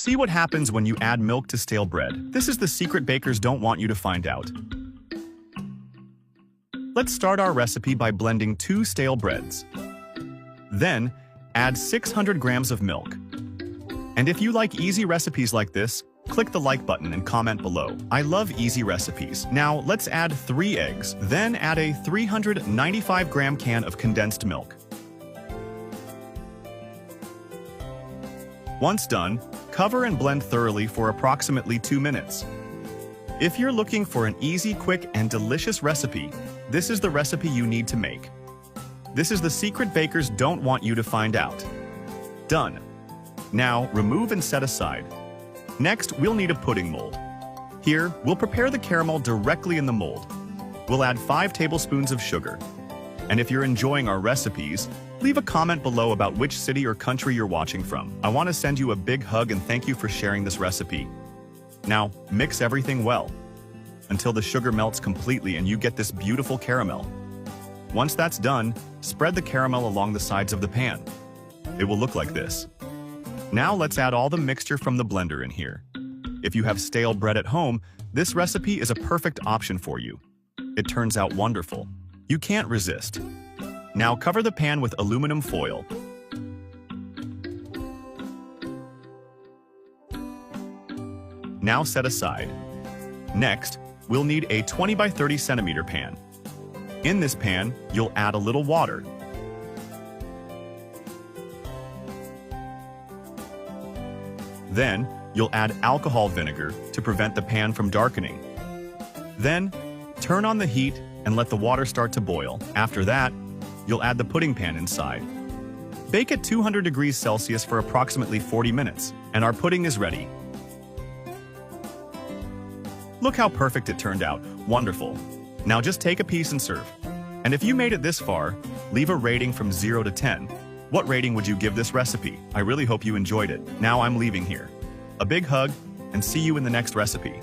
See what happens when you add milk to stale bread. This is the secret bakers don't want you to find out. Let's start our recipe by blending 2 stale breads. Then, add 600 grams of milk. And if you like easy recipes like this, click the like button and comment below. I love easy recipes. Now, let's add 3 eggs. Then add a 395-gram can of condensed milk. Once done, cover and blend thoroughly for approximately 2 minutes. If you're looking for an easy, quick, and delicious recipe, this is the recipe you need to make. This is the secret bakers don't want you to find out. Done. Now, remove and set aside. Next, we'll need a pudding mold. Here, we'll prepare the caramel directly in the mold. We'll add 5 tablespoons of sugar. And if you're enjoying our recipes, leave a comment below about which city or country you're watching from. I want to send you a big hug and thank you for sharing this recipe. Now, mix everything well, until the sugar melts completely and you get this beautiful caramel. Once that's done, spread the caramel along the sides of the pan. It will look like this. Now let's add all the mixture from the blender in here. If you have stale bread at home, this recipe is a perfect option for you. It turns out wonderful. You can't resist. Now cover the pan with aluminum foil. Now set aside. Next, we'll need a 20 by 30 centimeter pan. In this pan, you'll add a little water. Then, you'll add alcohol vinegar to prevent the pan from darkening. Then, turn on the heat and let the water start to boil. After that, you'll add the pudding pan inside. Bake at 200 degrees Celsius for approximately 40 minutes, and our pudding is ready. Look how perfect it turned out. Wonderful. Now just take a piece and serve. And if you made it this far, leave a rating from 0 to 10. What rating would you give this recipe? I really hope you enjoyed it. Now I'm leaving here. A big hug, and see you in the next recipe.